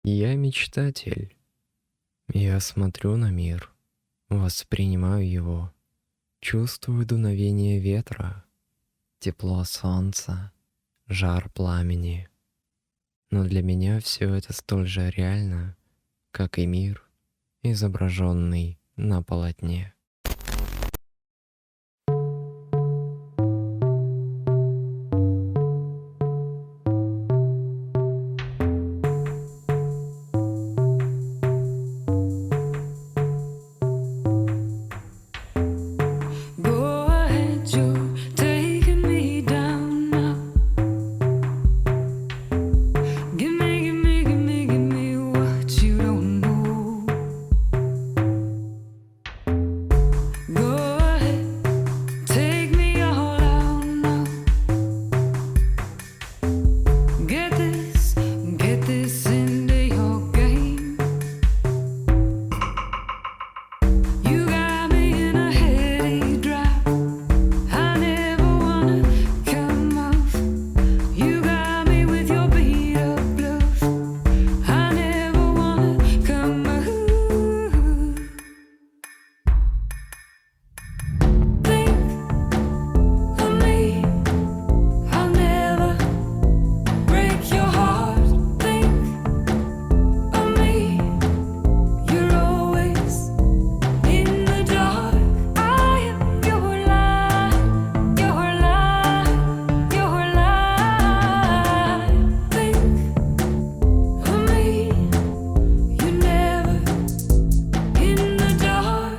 Я мечтатель. Я смотрю на мир, воспринимаю его, чувствую дуновение ветра, тепло солнца, жар пламени. Но для меня все это столь же реально, как и мир, изображенный на полотне. Go ahead, you're taking me down now. Give me what you don't know. Go ahead, take me all out now. Get this into your game. You got me in a heady drop. I never wanna come off. You got me with your beat up bluff. I never wanna come off. Think of me. I'll never break your heart. Think of me. You're always in the dark. I am your light, your light, your light. Think of me. You're never in the dark.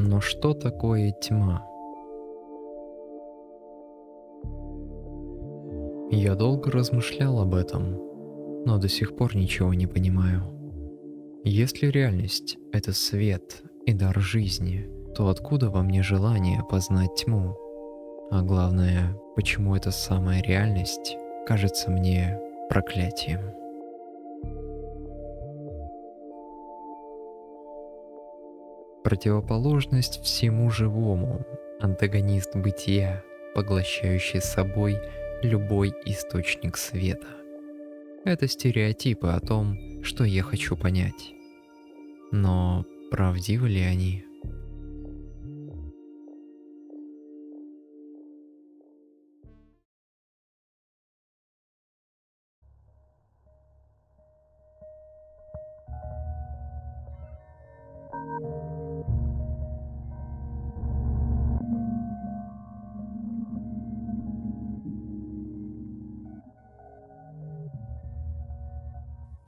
Но что такое тьма? Я долго размышлял об этом, но до сих пор ничего не понимаю. Если реальность — это свет и дар жизни, то откуда во мне желание познать тьму? А главное, почему эта самая реальность кажется мне проклятием? Противоположность всему живому, антагонист бытия, поглощающий собой любой источник света. Это стереотипы о том, что я хочу понять. Но правдивы ли они?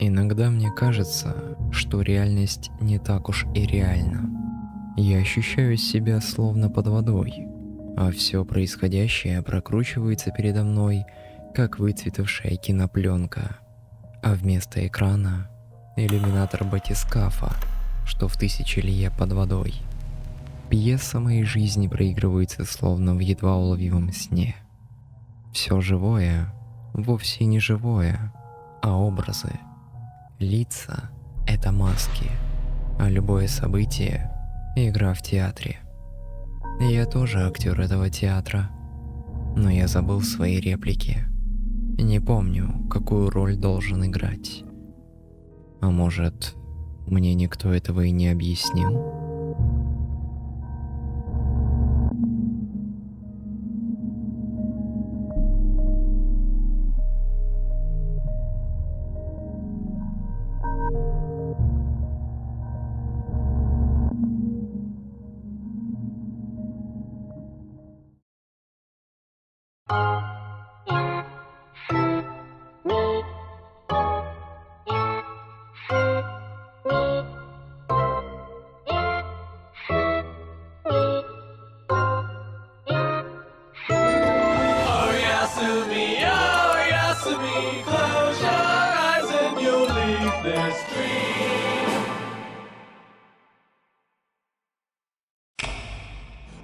Иногда мне кажется, что реальность не так уж и реальна. Я ощущаю себя словно под водой, а все происходящее прокручивается передо мной, как выцветавшая кинопленка. А вместо экрана — иллюминатор батискафа, что в тысячи лье под водой. Пьеса моей жизни проигрывается словно в едва уловимом сне. Все живое вовсе не живое, а образы. Лица — это маски, а любое событие — игра в театре. Я тоже актер этого театра, но я забыл свои реплики. Не помню, какую роль должен играть. А может, мне никто этого и не объяснил?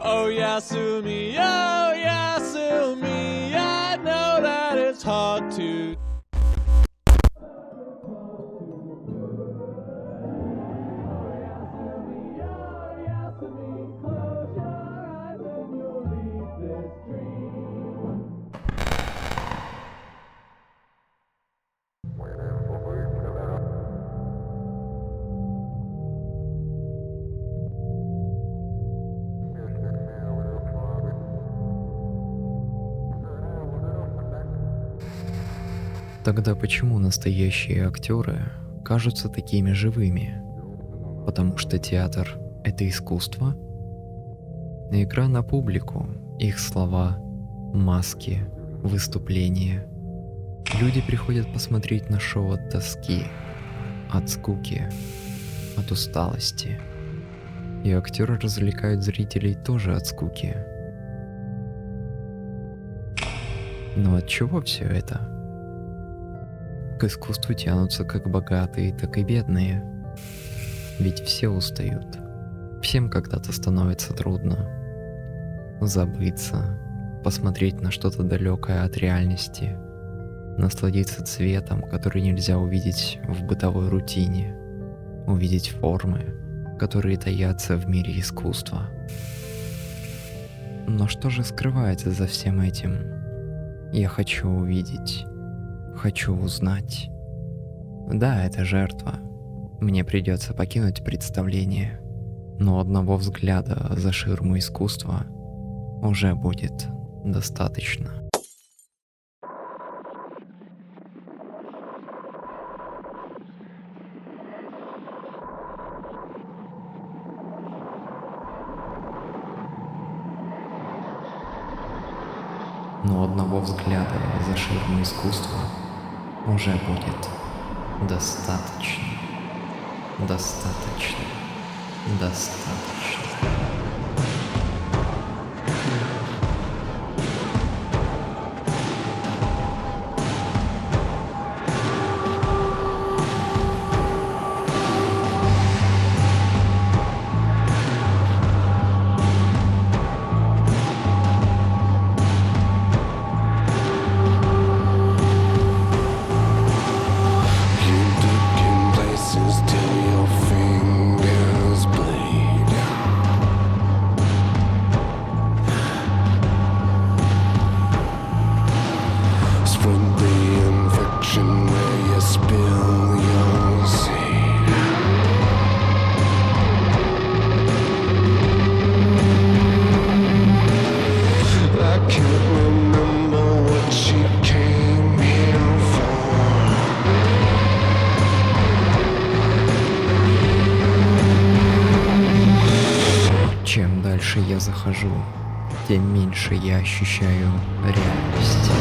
Oh Yasumi, I know that it's hard to. Тогда почему настоящие актеры кажутся такими живыми? Потому что театр — это искусство? Игра на публику, их слова, маски, выступления. Люди приходят посмотреть на шоу от тоски, от скуки, от усталости. И актеры развлекают зрителей тоже от скуки. Но от чего все это? К искусству тянутся как богатые, так и бедные. Ведь все устают. Всем когда-то становится трудно. Забыться, посмотреть на что-то далекое от реальности, насладиться цветом, который нельзя увидеть в бытовой рутине, увидеть формы, которые таятся в мире искусства. Но что же скрывается за всем этим? Я хочу увидеть. Хочу узнать. Да, это жертва. Мне придется покинуть представление. Но одного взгляда за ширму искусства уже будет достаточно. Но одного взгляда за ширму искусства уже будет достаточно. Достаточно. Достаточно. Чем дальше я захожу, тем меньше я ощущаю реальность.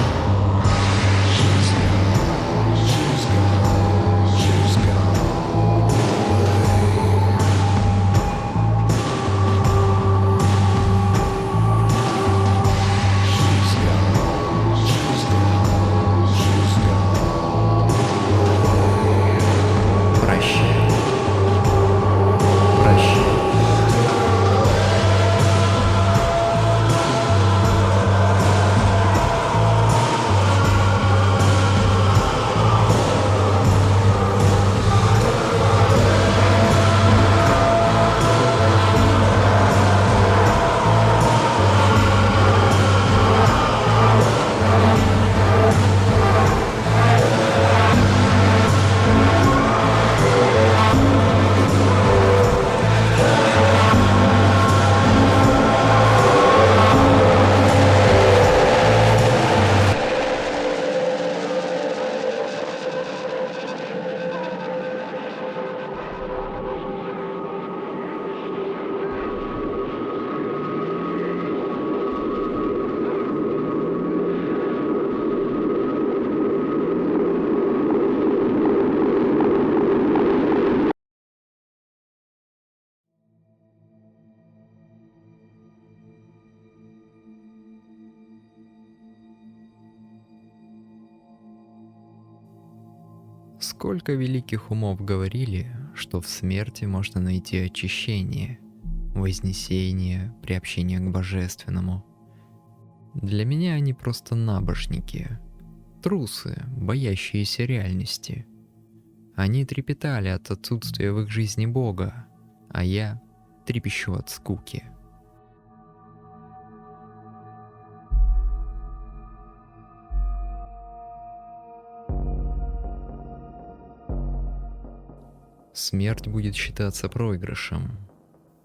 Сколько великих умов говорили, что в смерти можно найти очищение, вознесение, приобщение к божественному. Для меня они просто набожники, трусы, боящиеся реальности. Они трепетали от отсутствия в их жизни Бога, а я трепещу от скуки. Смерть будет считаться проигрышем.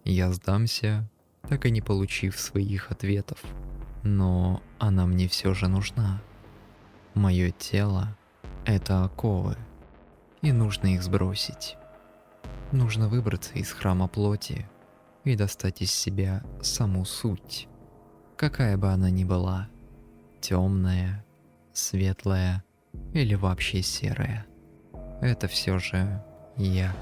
Я сдамся, так и не получив своих ответов. Но она мне все же нужна. Мое тело — это оковы, и нужно их сбросить. Нужно выбраться из храма плоти и достать из себя саму суть, какая бы она ни была, темная, светлая или вообще серая. Это все же я.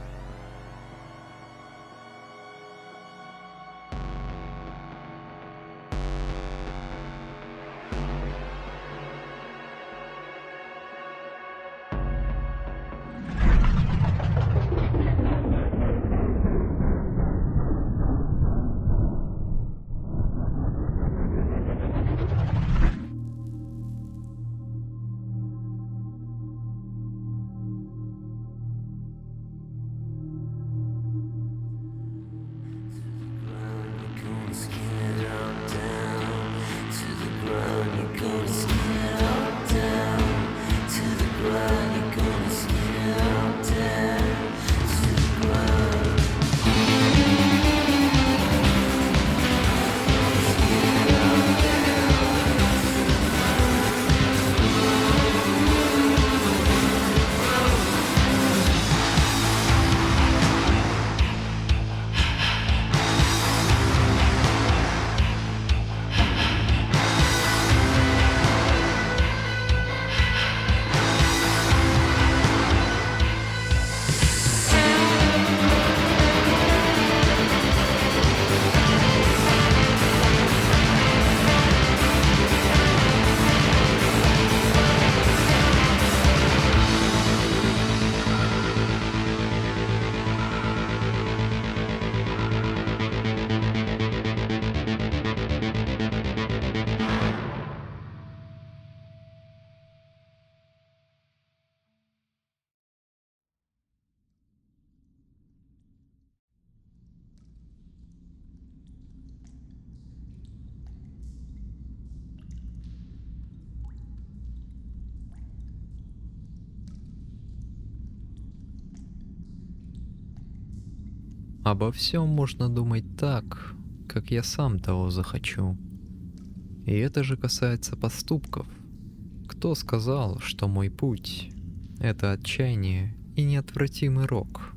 Обо всем можно думать так, как я сам того захочу. И это же касается поступков. Кто сказал, что мой путь — это отчаяние и неотвратимый рок?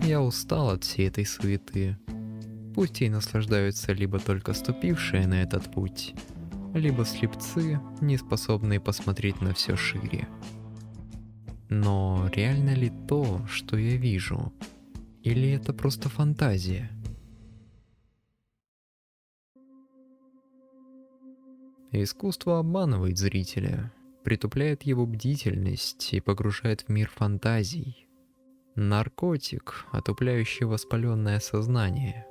Я устал от всей этой суеты. Пусть ей наслаждаются либо только ступившие на этот путь, либо слепцы, не способные посмотреть на все шире. Но реально ли то, что я вижу? Или это просто фантазия? Искусство обманывает зрителя, притупляет его бдительность и погружает в мир фантазий. Наркотик, отупляющий воспаленное сознание.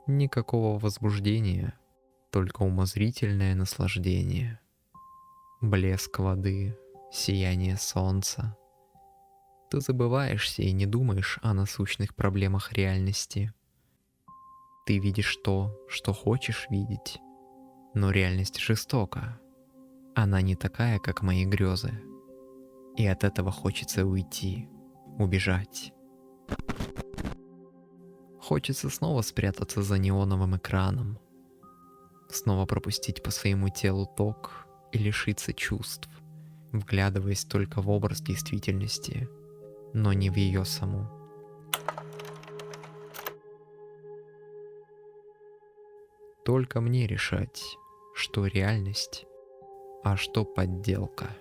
Никакого возбуждения, только умозрительное наслаждение. Блеск воды, сияние солнца. Ты забываешься и не думаешь о насущных проблемах реальности. Ты видишь то, что хочешь видеть. Но реальность жестока. Она не такая, как мои грезы. И от этого хочется уйти. Убежать. Хочется снова спрятаться за неоновым экраном, снова пропустить по своему телу ток и лишиться чувств, вглядываясь только в образ действительности, но не в ее саму. Только мне решать, что реальность, а что подделка.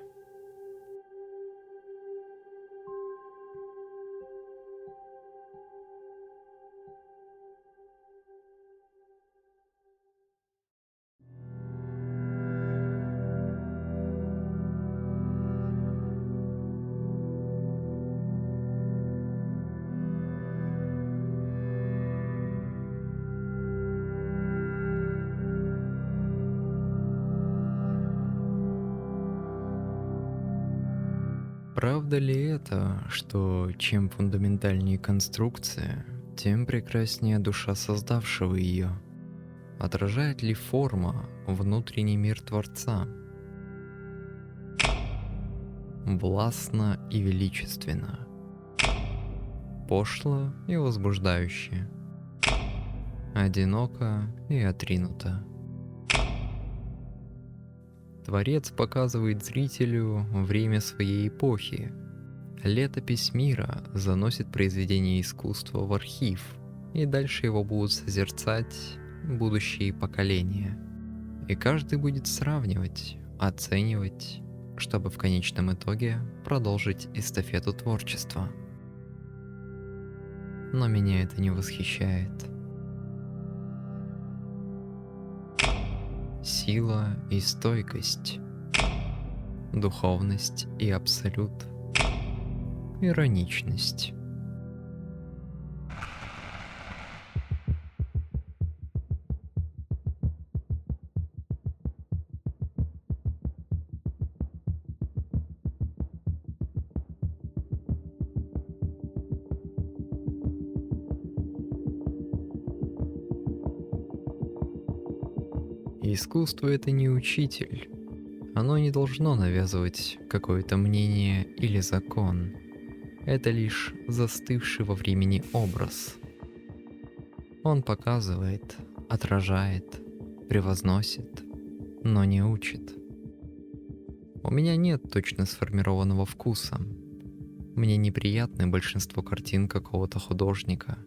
Правда ли это, что чем фундаментальнее конструкция, тем прекраснее душа создавшего ее? Отражает ли форма внутренний мир Творца? Властно и величественно, пошло и возбуждающе, одиноко и отринуто. Творец показывает зрителю время своей эпохи. Летопись мира заносит произведение искусства в архив, и дальше его будут созерцать будущие поколения. И каждый будет сравнивать, оценивать, чтобы в конечном итоге продолжить эстафету творчества. Но меня это не восхищает. Сила и стойкость, духовность и абсолют, ироничность. Искусство — это не учитель. Оно не должно навязывать какое-то мнение или закон. Это лишь застывший во времени образ. Он показывает, отражает, превозносит, но не учит. У меня нет точно сформированного вкуса. Мне неприятно большинство картин какого-то художника,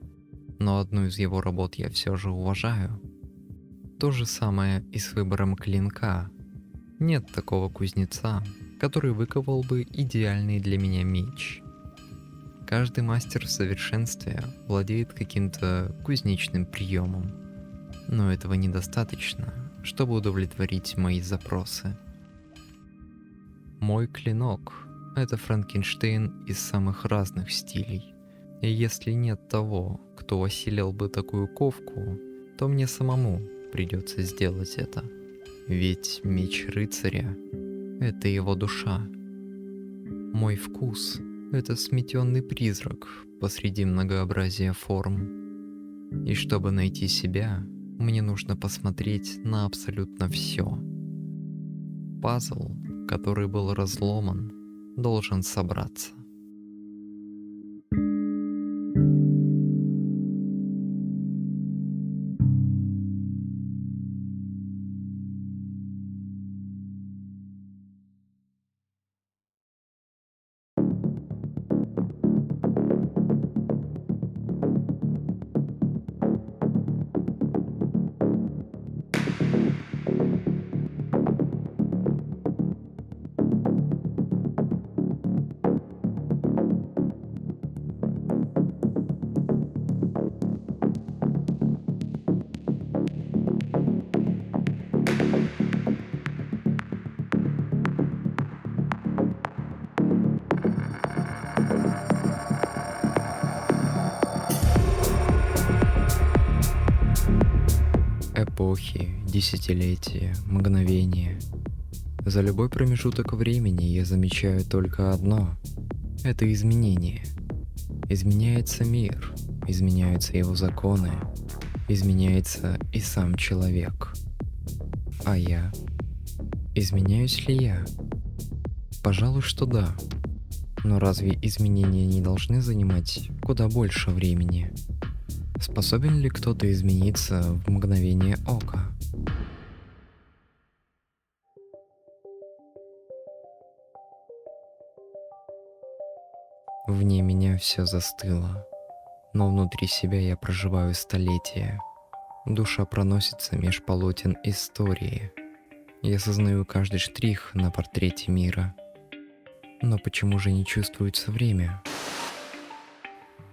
но одну из его работ я все же уважаю. То же самое и с выбором клинка. Нет такого кузнеца, который выковал бы идеальный для меня меч. Каждый мастер в совершенстве владеет каким-то кузнечным приемом, но этого недостаточно, чтобы удовлетворить мои запросы. Мой клинок — это Франкенштейн из самых разных стилей, и если нет того, кто осилил бы такую ковку, то мне самому придется сделать это. Ведь меч рыцаря — это его душа. Мой вкус — это сметенный призрак посреди многообразия форм. И чтобы найти себя, мне нужно посмотреть на абсолютно все. Пазл, который был разломан, должен собраться. Эпохи, десятилетия, мгновения. За любой промежуток времени я замечаю только одно — это изменение. Изменяется мир, изменяются его законы, изменяется и сам человек. А я? Изменяюсь ли я? Пожалуй, что да. Но разве изменения не должны занимать куда больше времени? Способен ли кто-то измениться в мгновение ока? Вне меня все застыло, но внутри себя я проживаю столетия. Душа проносится меж полотен истории. Я сознаю каждый штрих на портрете мира. Но почему же не чувствуется время?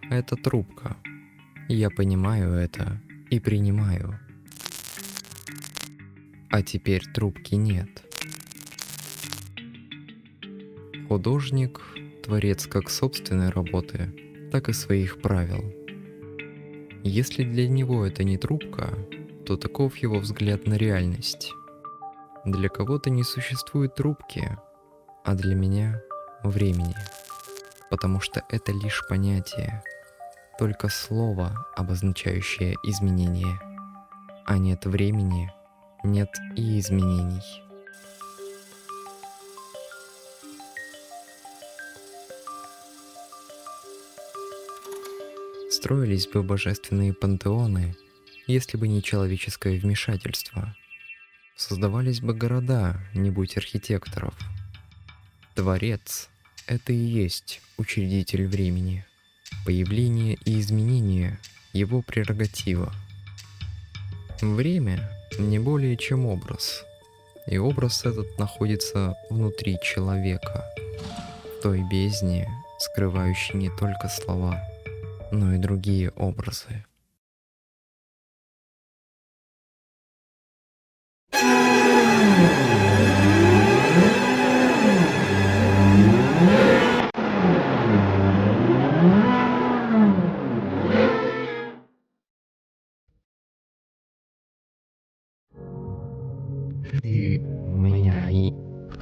Это трубка. Я понимаю это и принимаю. А теперь трубки нет. Художник — творец как собственной работы, так и своих правил. Если для него это не трубка, то таков его взгляд на реальность. Для кого-то не существует трубки, а для меня времени, потому что это лишь понятие, только слово, обозначающее изменение, а нет времени, нет и изменений. Строились бы божественные пантеоны, если бы не человеческое вмешательство. Создавались бы города, не будь архитекторов. Творец — это и есть учредитель времени. Появление и изменение — его прерогатива. Время — не более чем образ. И образ этот находится внутри человека, в той бездне, скрывающей не только слова, но и другие образы. Ты меня и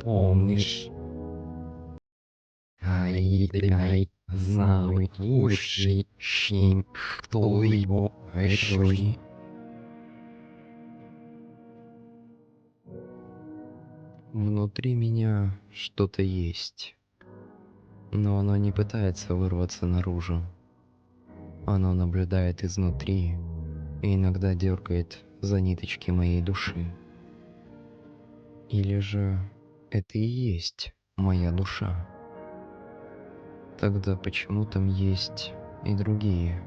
помнишь, а и ты знал лучше, чем кто его еще. Внутри меня что-то есть, но оно не пытается вырваться наружу. Оно наблюдает изнутри и иногда дергает за ниточки моей души. Или же это и есть моя душа? Тогда почему там есть и другие?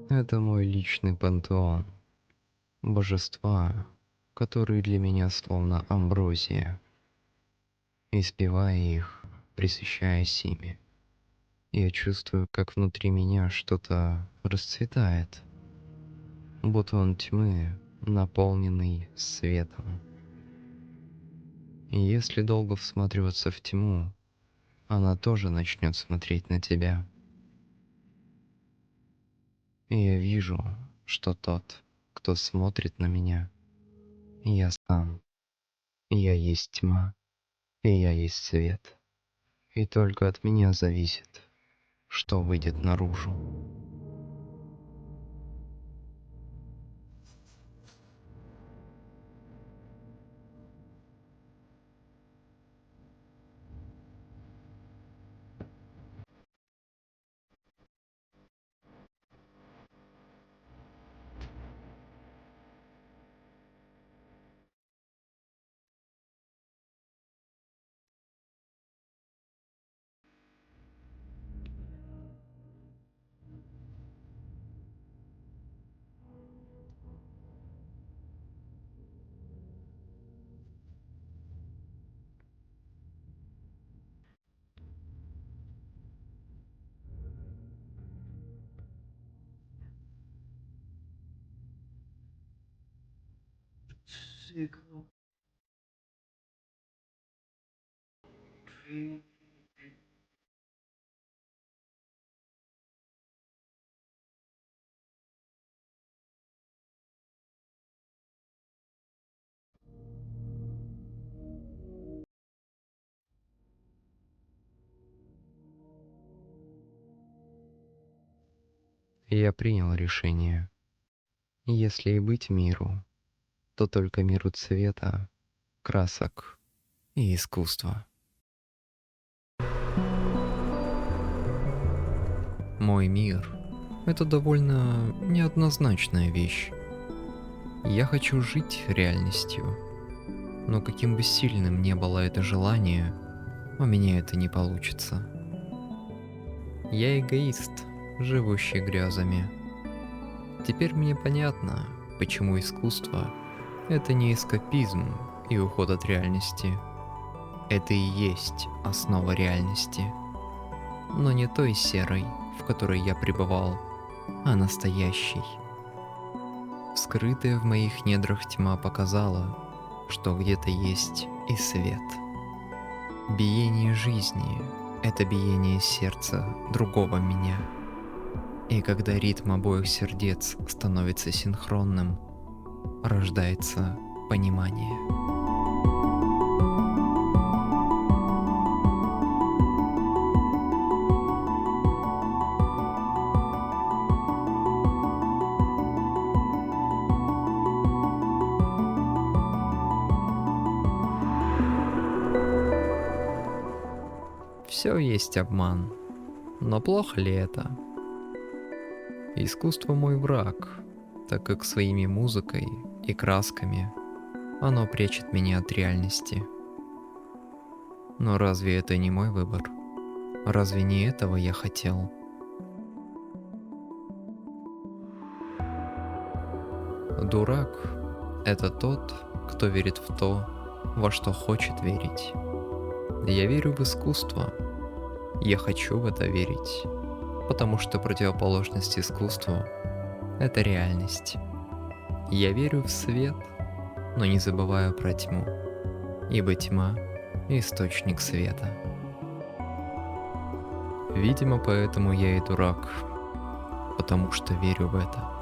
Это мой личный пантеон. Божества, которые для меня словно амброзия. Испевая их, пресыщаясь ими, я чувствую, как внутри меня что-то расцветает. Бутон тьмы, наполненный светом. И если долго всматриваться в тьму, она тоже начнет смотреть на тебя. И я вижу, что тот, кто смотрит на меня, я сам. Я есть тьма, и я есть свет. И только от меня зависит, что выйдет наружу. Я принял решение. Если и быть миру, то только миру цвета, красок и искусства. Мой мир — это довольно неоднозначная вещь. Я хочу жить реальностью, но каким бы сильным ни было это желание, у меня это не получится. Я эгоист, живущий грезами. Теперь мне понятно, почему искусство — это не эскапизм и уход от реальности. Это и есть основа реальности. Но не той серой, в которой я пребывал, а настоящей. Скрытая в моих недрах тьма показала, что где-то есть и свет. Биение жизни — это биение сердца другого меня. И когда ритм обоих сердец становится синхронным, рождается понимание. Все есть обман, но плохо ли это? Искусство мой враг, так как своими музыкой и красками оно прячет меня от реальности. Но разве это не мой выбор? Разве не этого я хотел? Дурак — это тот, кто верит в то, во что хочет верить. Я верю в искусство. Я хочу в это верить, потому что противоположность искусству — это реальность. Я верю в свет, но не забываю про тьму, ибо тьма — источник света. Видимо, поэтому я и дурак, потому что верю в это.